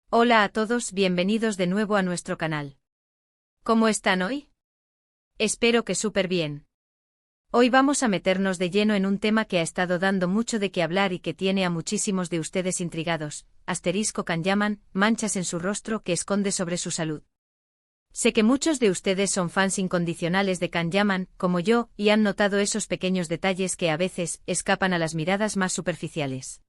Hola a todos, bienvenidos de nuevo a nuestro canal. ¿Cómo están hoy? Espero que súper bien. Hoy vamos a meternos de lleno en un tema que ha estado dando mucho de qué hablar y que tiene a muchísimos de ustedes intrigados. Kanyaman, manchas en su rostro que esconde sobre su salud. Sé que muchos de ustedes son fans incondicionales de Kanyaman, como yo, y han notado esos pequeños detalles que a veces escapan a las miradas más superficiales.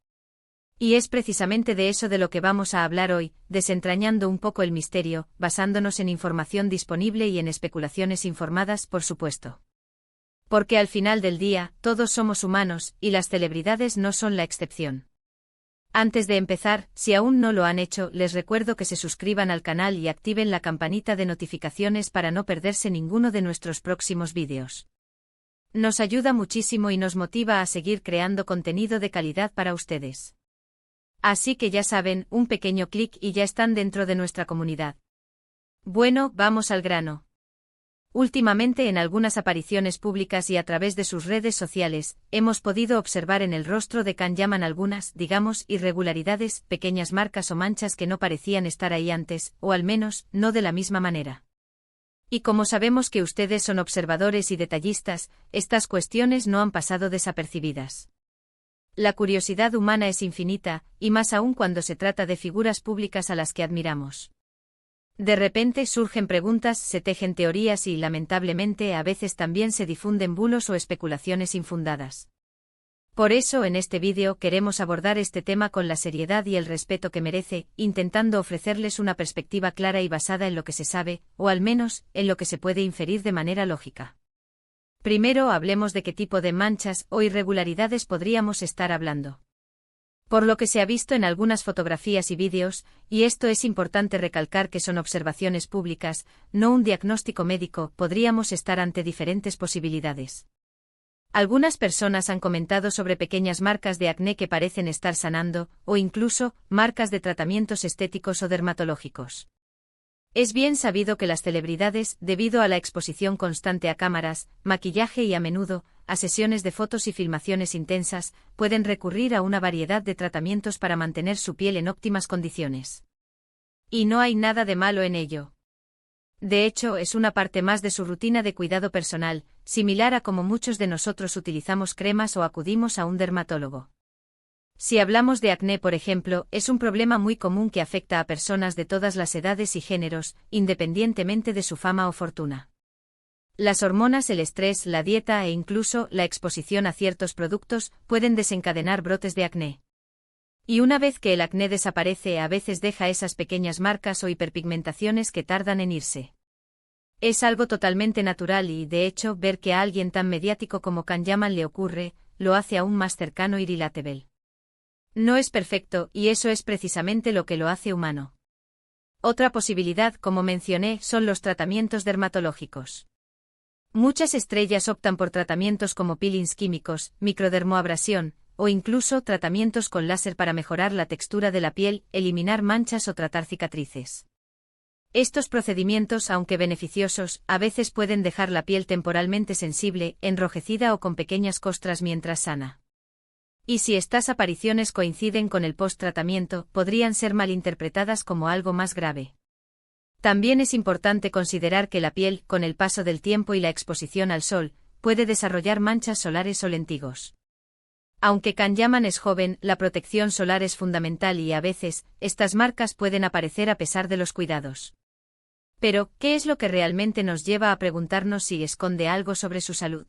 Y es precisamente de eso de lo que vamos a hablar hoy, desentrañando un poco el misterio, basándonos en información disponible y en especulaciones informadas, por supuesto. Porque al final del día, todos somos humanos, y las celebridades no son la excepción. Antes de empezar, si aún no lo han hecho, les recuerdo que se suscriban al canal y activen la campanita de notificaciones para no perderse ninguno de nuestros próximos vídeos. Nos ayuda muchísimo y nos motiva a seguir creando contenido de calidad para ustedes. Así que ya saben, un pequeño clic y ya están dentro de nuestra comunidad. Bueno, vamos al grano. Últimamente en algunas apariciones públicas y a través de sus redes sociales, hemos podido observar en el rostro de Kanyaman algunas, digamos, irregularidades, pequeñas marcas o manchas que no parecían estar ahí antes, o al menos, no de la misma manera. Y como sabemos que ustedes son observadores y detallistas, estas cuestiones no han pasado desapercibidas. La curiosidad humana es infinita, y más aún cuando se trata de figuras públicas a las que admiramos. De repente surgen preguntas, se tejen teorías y, lamentablemente, a veces también se difunden bulos o especulaciones infundadas. Por eso en este vídeo queremos abordar este tema con la seriedad y el respeto que merece, intentando ofrecerles una perspectiva clara y basada en lo que se sabe, o al menos, en lo que se puede inferir de manera lógica. Primero hablemos de qué tipo de manchas o irregularidades podríamos estar hablando. Por lo que se ha visto en algunas fotografías y vídeos, y esto es importante recalcar que son observaciones públicas, no un diagnóstico médico, podríamos estar ante diferentes posibilidades. Algunas personas han comentado sobre pequeñas marcas de acné que parecen estar sanando, o incluso, marcas de tratamientos estéticos o dermatológicos. Es bien sabido que las celebridades, debido a la exposición constante a cámaras, maquillaje y a menudo, a sesiones de fotos y filmaciones intensas, pueden recurrir a una variedad de tratamientos para mantener su piel en óptimas condiciones. Y no hay nada de malo en ello. De hecho, es una parte más de su rutina de cuidado personal, similar a como muchos de nosotros utilizamos cremas o acudimos a un dermatólogo. Si hablamos de acné, por ejemplo, es un problema muy común que afecta a personas de todas las edades y géneros, independientemente de su fama o fortuna. Las hormonas, el estrés, la dieta e incluso la exposición a ciertos productos pueden desencadenar brotes de acné. Y una vez que el acné desaparece, a veces deja esas pequeñas marcas o hiperpigmentaciones que tardan en irse. Es algo totalmente natural y, de hecho, ver que a alguien tan mediático como Kanyaman le ocurre, lo hace aún más cercano y relatable. No es perfecto, y eso es precisamente lo que lo hace humano. Otra posibilidad, como mencioné, son los tratamientos dermatológicos. Muchas estrellas optan por tratamientos como peelings químicos, microdermoabrasión, o incluso tratamientos con láser para mejorar la textura de la piel, eliminar manchas o tratar cicatrices. Estos procedimientos, aunque beneficiosos, a veces pueden dejar la piel temporalmente sensible, enrojecida o con pequeñas costras mientras sana. Y si estas apariciones coinciden con el post-tratamiento, podrían ser malinterpretadas como algo más grave. También es importante considerar que la piel, con el paso del tiempo y la exposición al sol, puede desarrollar manchas solares o lentigos. Aunque Kanyaman es joven, la protección solar es fundamental y a veces, estas marcas pueden aparecer a pesar de los cuidados. Pero, ¿qué es lo que realmente nos lleva a preguntarnos si esconde algo sobre su salud?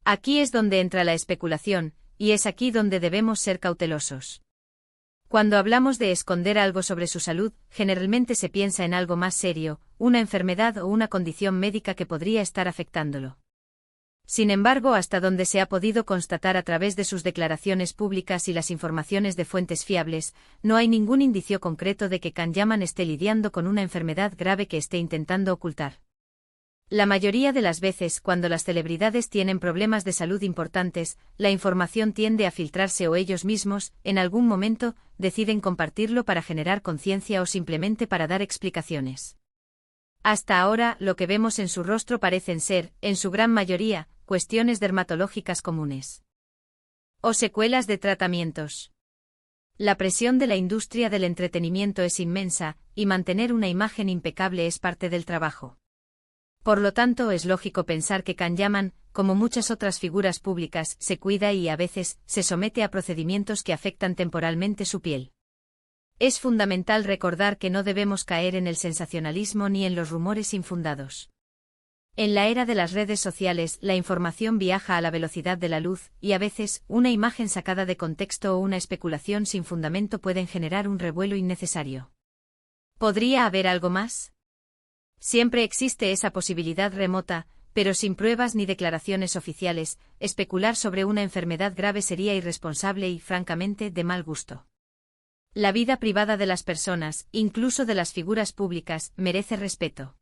Aquí es donde entra la especulación, y es aquí donde debemos ser cautelosos. Cuando hablamos de esconder algo sobre su salud, generalmente se piensa en algo más serio, una enfermedad o una condición médica que podría estar afectándolo. Sin embargo, hasta donde se ha podido constatar a través de sus declaraciones públicas y las informaciones de fuentes fiables, no hay ningún indicio concreto de que Kanyaman esté lidiando con una enfermedad grave que esté intentando ocultar. La mayoría de las veces, cuando las celebridades tienen problemas de salud importantes, la información tiende a filtrarse o ellos mismos, en algún momento, deciden compartirlo para generar conciencia o simplemente para dar explicaciones. Hasta ahora, lo que vemos en su rostro parecen ser, en su gran mayoría, cuestiones dermatológicas comunes. O secuelas de tratamientos. La presión de la industria del entretenimiento es inmensa, y mantener una imagen impecable es parte del trabajo. Por lo tanto, es lógico pensar que Kanyaman, como muchas otras figuras públicas, se cuida y a veces se somete a procedimientos que afectan temporalmente su piel. Es fundamental recordar que no debemos caer en el sensacionalismo ni en los rumores infundados. En la era de las redes sociales, la información viaja a la velocidad de la luz, y a veces, una imagen sacada de contexto o una especulación sin fundamento pueden generar un revuelo innecesario. ¿Podría haber algo más? Siempre existe esa posibilidad remota, pero sin pruebas ni declaraciones oficiales, especular sobre una enfermedad grave sería irresponsable y, francamente, de mal gusto. La vida privada de las personas, incluso de las figuras públicas, merece respeto.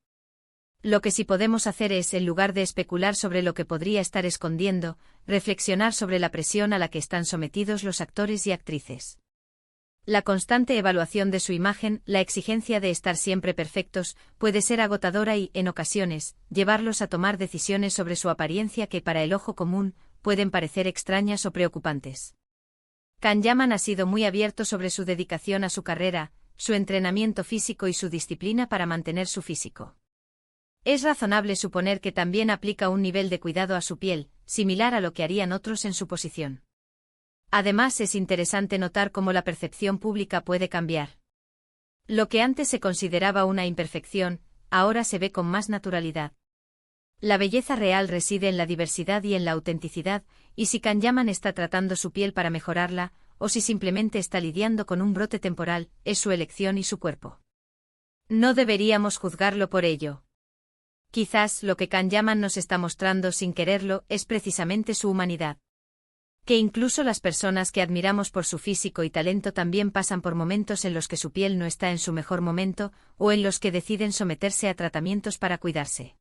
Lo que sí podemos hacer es, en lugar de especular sobre lo que podría estar escondiendo, reflexionar sobre la presión a la que están sometidos los actores y actrices. La constante evaluación de su imagen, la exigencia de estar siempre perfectos, puede ser agotadora y, en ocasiones, llevarlos a tomar decisiones sobre su apariencia que para el ojo común, pueden parecer extrañas o preocupantes. Kanyaman ha sido muy abierto sobre su dedicación a su carrera, su entrenamiento físico y su disciplina para mantener su físico. Es razonable suponer que también aplica un nivel de cuidado a su piel, similar a lo que harían otros en su posición. Además, es interesante notar cómo la percepción pública puede cambiar. Lo que antes se consideraba una imperfección, ahora se ve con más naturalidad. La belleza real reside en la diversidad y en la autenticidad, y si Kanyaman está tratando su piel para mejorarla, o si simplemente está lidiando con un brote temporal, es su elección y su cuerpo. No deberíamos juzgarlo por ello. Quizás lo que Kanyaman nos está mostrando sin quererlo es precisamente su humanidad. Que incluso las personas que admiramos por su físico y talento también pasan por momentos en los que su piel no está en su mejor momento, o en los que deciden someterse a tratamientos para cuidarse.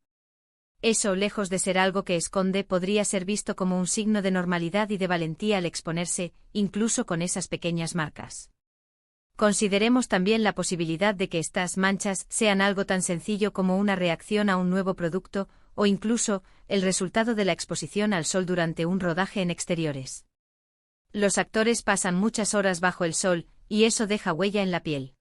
Eso, lejos de ser algo que esconde, podría ser visto como un signo de normalidad y de valentía al exponerse, incluso con esas pequeñas marcas. Consideremos también la posibilidad de que estas manchas sean algo tan sencillo como una reacción a un nuevo producto, o incluso, el resultado de la exposición al sol durante un rodaje en exteriores. Los actores pasan muchas horas bajo el sol, y eso deja huella en la piel.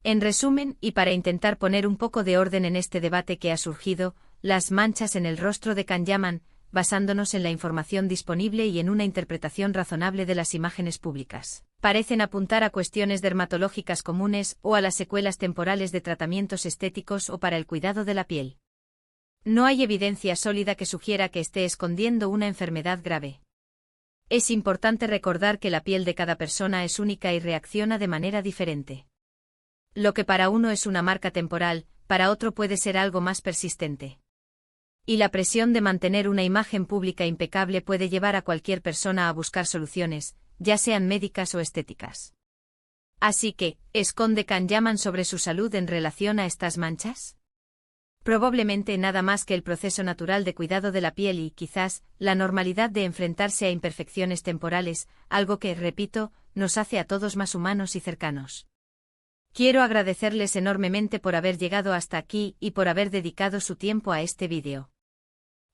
En resumen, y para intentar poner un poco de orden en este debate que ha surgido, las manchas en el rostro de Kanyaman, basándonos en la información disponible y en una interpretación razonable de las imágenes públicas, parecen apuntar a cuestiones dermatológicas comunes o a las secuelas temporales de tratamientos estéticos o para el cuidado de la piel. No hay evidencia sólida que sugiera que esté escondiendo una enfermedad grave. Es importante recordar que la piel de cada persona es única y reacciona de manera diferente. Lo que para uno es una marca temporal, para otro puede ser algo más persistente. Y la presión de mantener una imagen pública impecable puede llevar a cualquier persona a buscar soluciones, ya sean médicas o estéticas. Así que, ¿esconde Kanyaman sobre su salud en relación a estas manchas? Probablemente nada más que el proceso natural de cuidado de la piel y, quizás, la normalidad de enfrentarse a imperfecciones temporales, algo que, repito, nos hace a todos más humanos y cercanos. Quiero agradecerles enormemente por haber llegado hasta aquí y por haber dedicado su tiempo a este vídeo.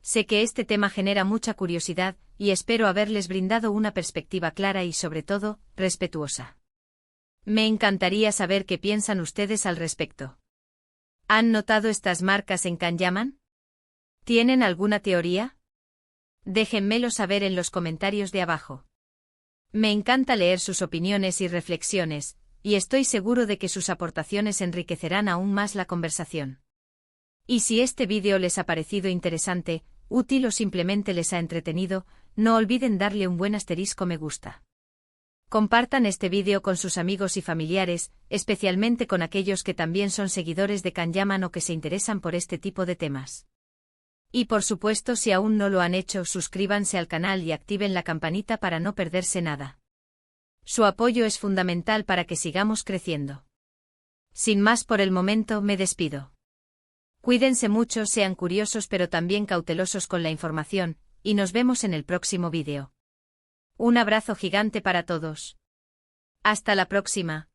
Sé que este tema genera mucha curiosidad, y espero haberles brindado una perspectiva clara y, sobre todo, respetuosa. Me encantaría saber qué piensan ustedes al respecto. ¿Han notado estas marcas en Kanyaman? ¿Tienen alguna teoría? Déjenmelo saber en los comentarios de abajo. Me encanta leer sus opiniones y reflexiones, y estoy seguro de que sus aportaciones enriquecerán aún más la conversación. Y si este vídeo les ha parecido interesante, útil o simplemente les ha entretenido, no olviden darle un buen asterisco me gusta. Compartan este vídeo con sus amigos y familiares, especialmente con aquellos que también son seguidores de Kanyaman o que se interesan por este tipo de temas. Y por supuesto, si aún no lo han hecho, suscríbanse al canal y activen la campanita para no perderse nada. Su apoyo es fundamental para que sigamos creciendo. Sin más por el momento, me despido. Cuídense mucho, sean curiosos pero también cautelosos con la información, y nos vemos en el próximo vídeo. Un abrazo gigante para todos. Hasta la próxima.